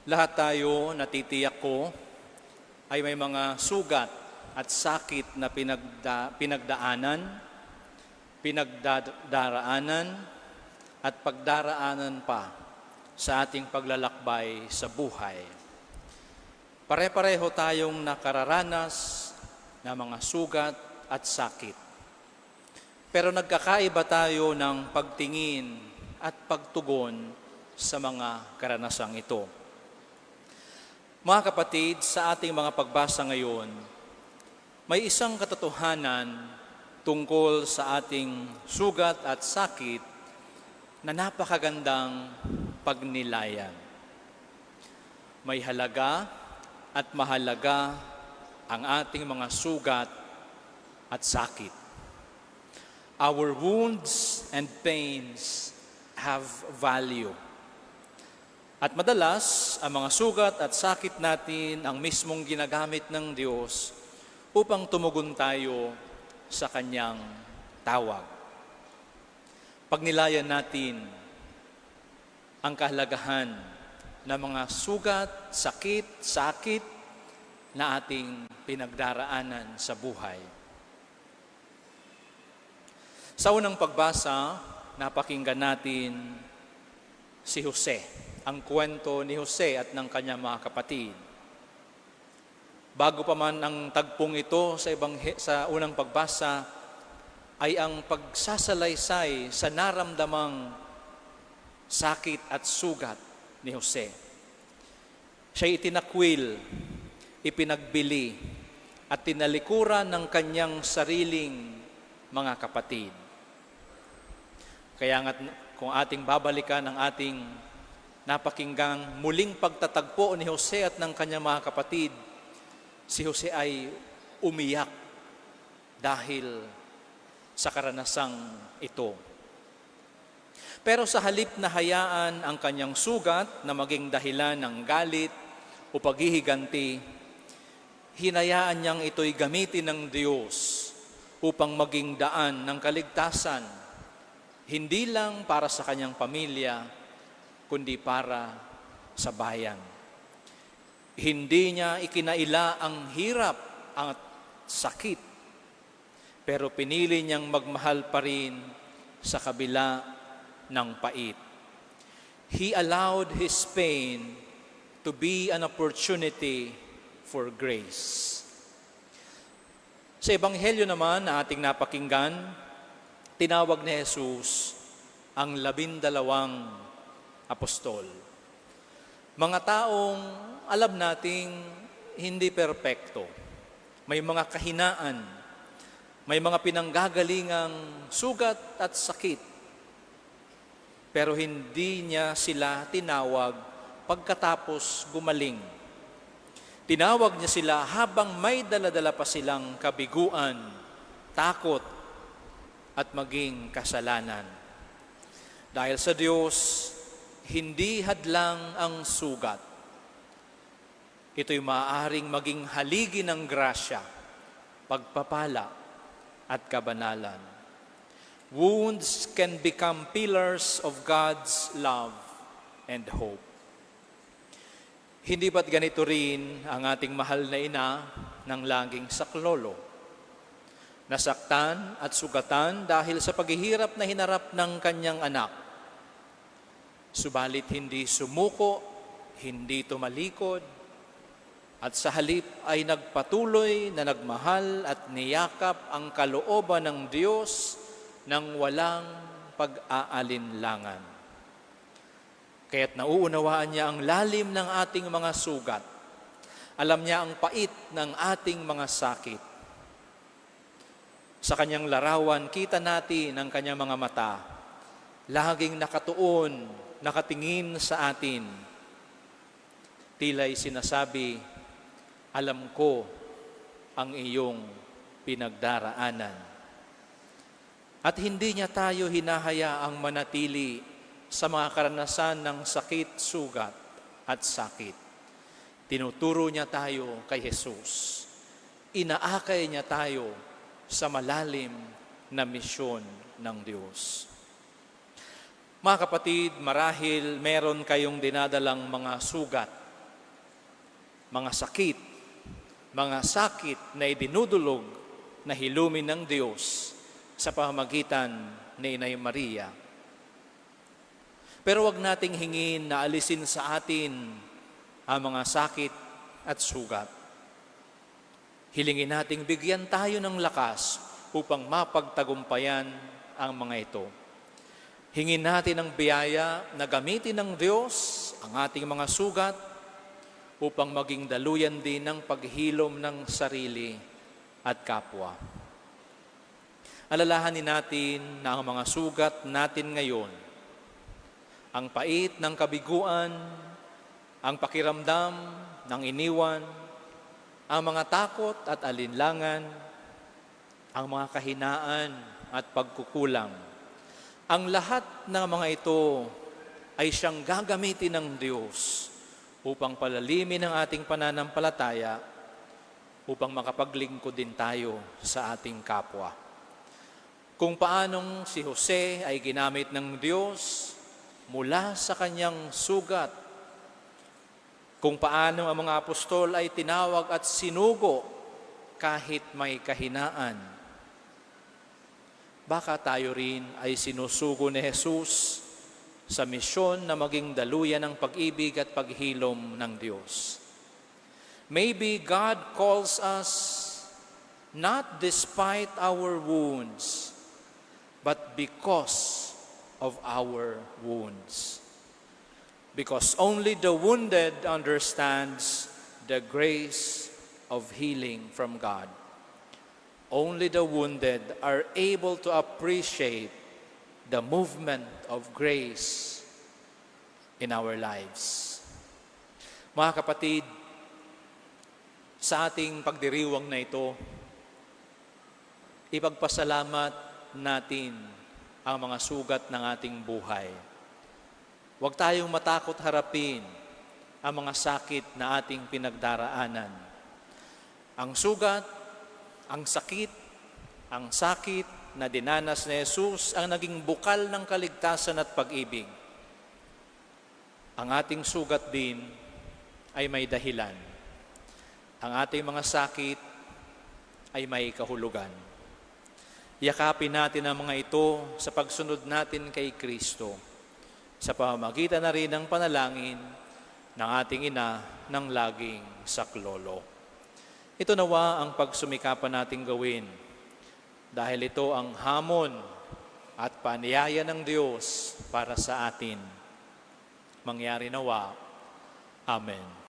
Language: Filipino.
Lahat tayo, natitiyak ko, ay may mga sugat at sakit na pinagdaanan, pinagdaraanan, at pagdaraanan pa sa ating paglalakbay sa buhay. Pare-pareho tayong nakararanas ng mga sugat at sakit. Pero nagkakaiba tayo ng pagtingin at pagtugon sa mga karanasang ito. Mga kapatid, sa ating mga pagbasa ngayon, may isang katotohanan tungkol sa ating sugat at sakit na napakagandang pagnilayan. May halaga at mahalaga ang ating mga sugat at sakit. Our wounds and pains have value. At madalas, ang mga sugat at sakit natin ang mismong ginagamit ng Diyos upang tumugon tayo sa Kanyang tawag. Pagnilayan natin ang kahalagahan ng mga sugat, sakit na ating pinagdaraanan sa buhay. Sa unang pagbasa, napakinggan natin si Jose. Ang kwento ni Jose at ng kanyang mga kapatid. Bago pa man ang tagpong ito sa unang pagbasa, ay ang pagsasalaysay sa naramdamang sakit at sugat ni Jose. Siya'y itinakwil, ipinagbili, at tinalikuran ng kanyang sariling mga kapatid. Kaya nga kung ating babalikan ang ating napakinggang muling pagtatagpo ni Jose at ng kanyang mga kapatid, si Jose ay umiyak dahil sa karanasang ito. Pero sa halip na hayaan ang kanyang sugat na maging dahilan ng galit o paghihiganti, hinayaan niyang ito'y gamitin ng Diyos upang maging daan ng kaligtasan, hindi lang para sa kanyang pamilya, kundi para sa bayan. Hindi niya ikinaila ang hirap at sakit, pero pinili niyang magmahal pa rin sa kabila ng pait. He allowed his pain to be an opportunity for grace. Sa Ebanghelyo naman na ating napakinggan, tinawag ni Jesus ang 12 apostol. Mga taong alam nating hindi perpekto. May mga kahinaan, may mga pinanggagalingang sugat at sakit. Pero hindi niya sila tinawag pagkatapos gumaling. Tinawag niya sila habang may dala-dala pa silang kabiguan, takot, at maging kasalanan. Dahil sa Diyos, hindi hadlang ang sugat. Ito'y maaaring maging haligi ng grasya, pagpapala, at kabanalan. Wounds can become pillars of God's love and hope. Hindi ba't ganito rin ang ating mahal na ina ng laging saklolo? Nasaktan at sugatan dahil sa paghihirap na hinarap ng kanyang anak. Subalit hindi sumuko, hindi tumalikod, at sa halip ay nagpatuloy na nagmahal at niyakap ang kalooban ng Diyos ng walang pag-aalinlangan. Kaya't nauunawaan niya ang lalim ng ating mga sugat. Alam niya ang pait ng ating mga sakit. Sa kanyang larawan, kita natin ang kanyang mga mata, laging nakatuon, nakatingin sa atin. Tila'y sinasabi, alam ko ang iyong pinagdaraanan. At hindi niya tayo hinahayaang manatili sa mga karanasan ng sakit, sugat at sakit. Tinuturo niya tayo kay Jesus. Inaakay niya tayo sa malalim na misyon ng Diyos. Mga kapatid, marahil meron kayong dinadalang mga sugat mga sakit, mga sakit na idinudulog na hilumin ng Diyos sa pamamagitan ni Inay Maria. Pero wag nating hingin na alisin sa atin ang mga sakit at sugat. Hilingin nating bigyan tayo ng lakas upang mapagtagumpayan ang mga ito. Hingin natin ang biyaya na gamitin ng Diyos ang ating mga sugat upang maging daluyan din ng paghilom ng sarili at kapwa. Alalahanin natin na ang mga sugat natin ngayon, ang pait ng kabiguan, ang pakiramdam ng iniwan, ang mga takot at alinlangan, ang mga kahinaan at pagkukulang. Ang lahat ng mga ito ay siyang gagamitin ng Diyos upang palalimin ang ating pananampalataya, upang makapaglingkod din tayo sa ating kapwa. Kung paanong si Jose ay ginamit ng Diyos mula sa kanyang sugat, kung paano ang mga apostol ay tinawag at sinugo kahit may kahinaan, baka tayo rin ay sinusugo ni Jesus sa misyon na maging daluyan ng pag-ibig at paghilom ng Diyos. Maybe God calls us not despite our wounds, but because of our wounds. Because only the wounded understands the grace of healing from God. Only the wounded are able to appreciate the movement of grace in our lives. Mga kapatid, sa ating pagdiriwang na ito, ipagpasalamat natin ang mga sugat ng ating buhay. Huwag tayong matakot harapin ang mga sakit na ating pinagdaraanan. Ang sugat, ang sakit na dinanas ni Jesus ang naging bukal ng kaligtasan at pag-ibig. Ang ating sugat din ay may dahilan. Ang ating mga sakit ay may kahulugan. Yakapin natin ang mga ito sa pagsunod natin kay Kristo, sa pamamagitan na rin ng panalangin ng ating ina ng laging saklolo. Ito nawa ang pagsumikapan nating gawin, dahil ito ang hamon at paniyaya ng Diyos para sa atin. Mangyari nawa. Amen.